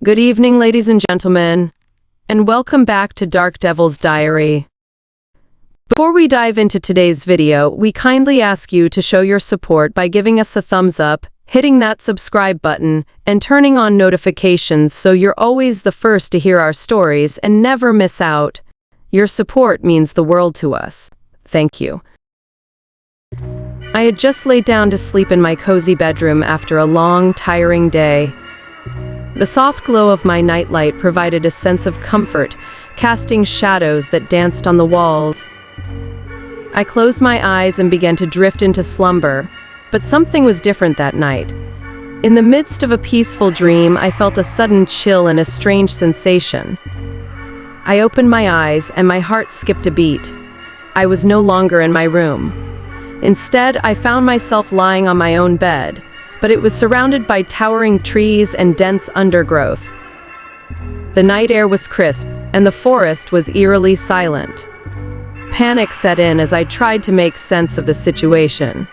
Good evening, ladies and gentlemen, and welcome back to Dark Devil's Diary. Before we dive into today's video, we kindly ask you to show your support by giving us a thumbs up, hitting that subscribe button, and turning on notifications so you're always the first to hear our stories and never miss out. Your support means the world to us. Thank you. I had just laid down to sleep in my cozy bedroom after a long, tiring day. The soft glow of my nightlight provided a sense of comfort, casting shadows that danced on the walls. I closed my eyes and began to drift into slumber, but something was different that night. In the midst of a peaceful dream, I felt a sudden chill and a strange sensation. I opened my eyes and my heart skipped a beat. I was no longer in my room. Instead, I found myself lying on my own bed, but it was surrounded by towering trees and dense undergrowth. The night air was crisp, and the forest was eerily silent. Panic set in as I tried to make sense of the situation.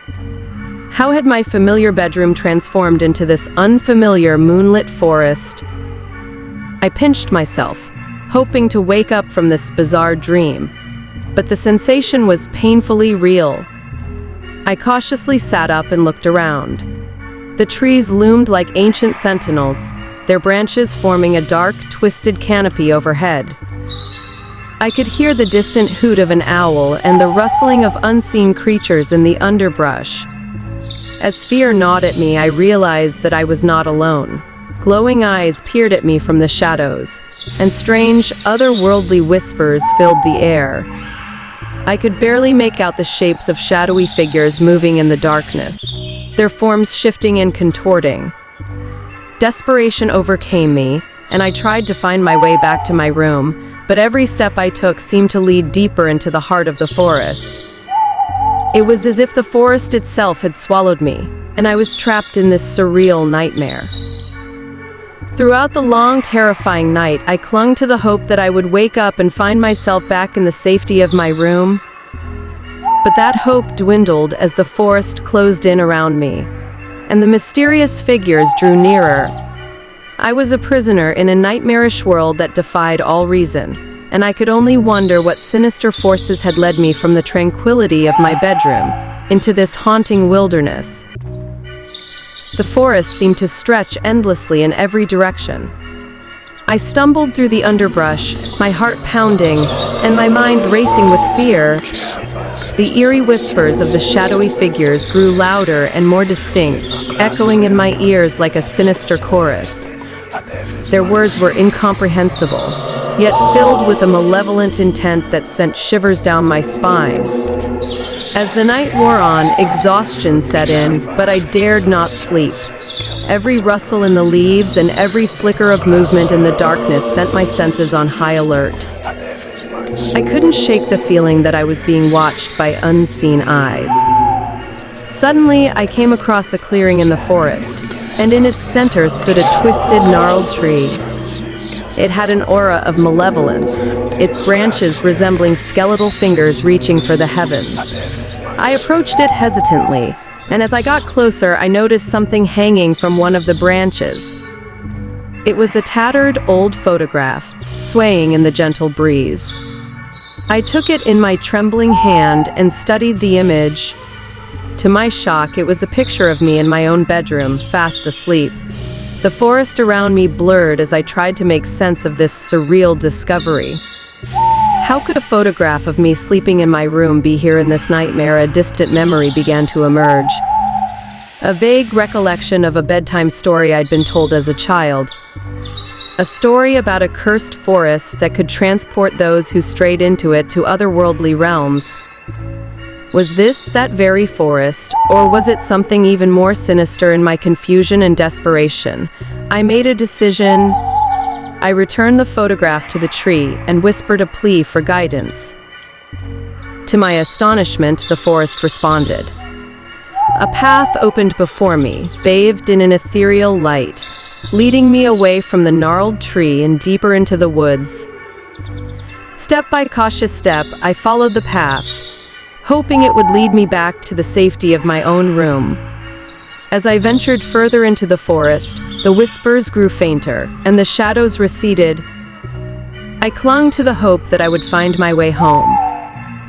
How had my familiar bedroom transformed into this unfamiliar moonlit forest? I pinched myself, hoping to wake up from this bizarre dream, but the sensation was painfully real. I cautiously sat up and looked around. The trees loomed like ancient sentinels, their branches forming a dark, twisted canopy overhead. I could hear the distant hoot of an owl and the rustling of unseen creatures in the underbrush. As fear gnawed at me, I realized that I was not alone. Glowing eyes peered at me from the shadows, and strange, otherworldly whispers filled the air. I could barely make out the shapes of shadowy figures moving in the darkness, their forms shifting and contorting. Desperation overcame me, and I tried to find my way back to my room, but every step I took seemed to lead deeper into the heart of the forest. It was as if the forest itself had swallowed me, and I was trapped in this surreal nightmare. Throughout the long, terrifying night, I clung to the hope that I would wake up and find myself back in the safety of my room. But that hope dwindled as the forest closed in around me, and the mysterious figures drew nearer. I was a prisoner in a nightmarish world that defied all reason, and I could only wonder what sinister forces had led me from the tranquility of my bedroom into this haunting wilderness. The forest seemed to stretch endlessly in every direction. I stumbled through the underbrush, my heart pounding, and my mind racing with fear. The eerie whispers of the shadowy figures grew louder and more distinct, echoing in my ears like a sinister chorus. Their words were incomprehensible, yet filled with a malevolent intent that sent shivers down my spine. As the night wore on, exhaustion set in, but I dared not sleep. Every rustle in the leaves and every flicker of movement in the darkness sent my senses on high alert. I couldn't shake the feeling that I was being watched by unseen eyes. Suddenly, I came across a clearing in the forest, and in its center stood a twisted, gnarled tree. It had an aura of malevolence, its branches resembling skeletal fingers reaching for the heavens. I approached it hesitantly, and as I got closer, I noticed something hanging from one of the branches. It was a tattered, old photograph, swaying in the gentle breeze. I took it in my trembling hand and studied the image. To my shock, it was a picture of me in my own bedroom, fast asleep. The forest around me blurred as I tried to make sense of this surreal discovery. How could a photograph of me sleeping in my room be here in this nightmare? A distant memory began to emerge. A vague recollection of a bedtime story I'd been told as a child. A story about a cursed forest that could transport those who strayed into it to otherworldly realms. Was this that very forest, or was it something even more sinister? In my confusion and desperation, I made a decision. I returned the photograph to the tree and whispered a plea for guidance. To my astonishment, the forest responded. A path opened before me, bathed in an ethereal light, leading me away from the gnarled tree and deeper into the woods. Step by cautious step, I followed the path, hoping it would lead me back to the safety of my own room. As I ventured further into the forest, the whispers grew fainter, and the shadows receded. I clung to the hope that I would find my way home.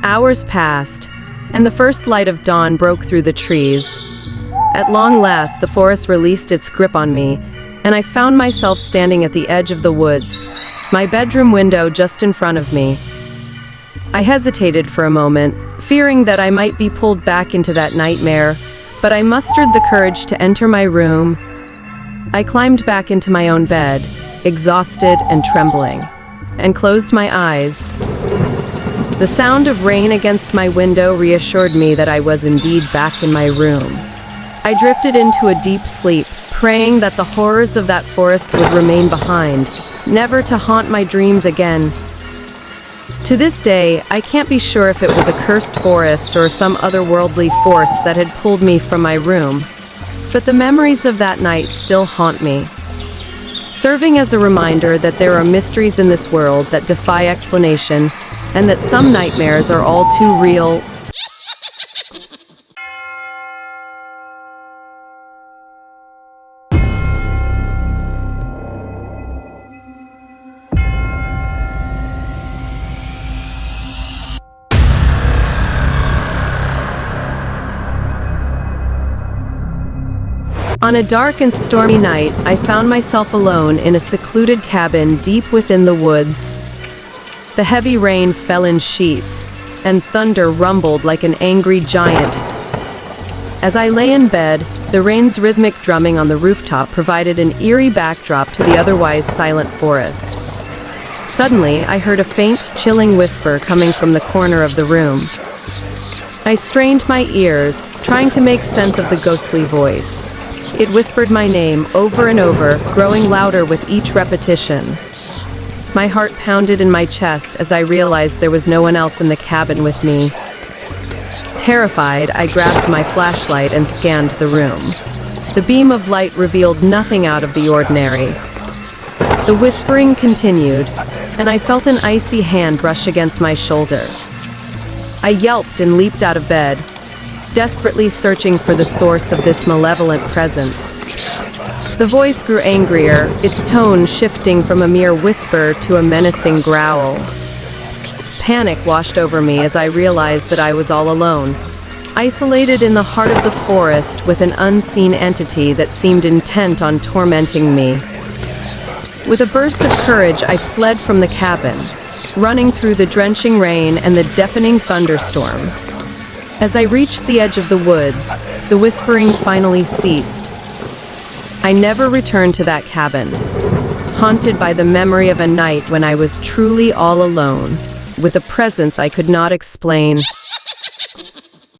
Hours passed, and the first light of dawn broke through the trees. At long last, the forest released its grip on me, and I found myself standing at the edge of the woods, my bedroom window just in front of me. I hesitated for a moment, fearing that I might be pulled back into that nightmare, but I mustered the courage to enter my room. I climbed back into my own bed, exhausted and trembling, and closed my eyes. The sound of rain against my window reassured me that I was indeed back in my room. I drifted into a deep sleep, praying that the horrors of that forest would remain behind, never to haunt my dreams again. To this day, I can't be sure if it was a cursed forest or some otherworldly force that had pulled me from my room, but the memories of that night still haunt me, serving as a reminder that there are mysteries in this world that defy explanation, and that some nightmares are all too real. On a dark and stormy night, I found myself alone in a secluded cabin deep within the woods. The heavy rain fell in sheets, and thunder rumbled like an angry giant. As I lay in bed, the rain's rhythmic drumming on the rooftop provided an eerie backdrop to the otherwise silent forest. Suddenly, I heard a faint, chilling whisper coming from the corner of the room. I strained my ears, trying to make sense of the ghostly voice. It whispered my name over and over, growing louder with each repetition. My heart pounded in my chest as I realized there was no one else in the cabin with me. Terrified, I grabbed my flashlight and scanned the room. The beam of light revealed nothing out of the ordinary. The whispering continued, and I felt an icy hand brush against my shoulder. I yelped and leaped out of bed, desperately searching for the source of this malevolent presence. The voice grew angrier, its tone shifting from a mere whisper to a menacing growl. Panic washed over me as I realized that I was all alone, isolated in the heart of the forest with an unseen entity that seemed intent on tormenting me. With a burst of courage, I fled from the cabin, running through the drenching rain and the deafening thunderstorm. As I reached the edge of the woods, the whispering finally ceased. I never returned to that cabin, haunted by the memory of a night when I was truly all alone, with a presence I could not explain.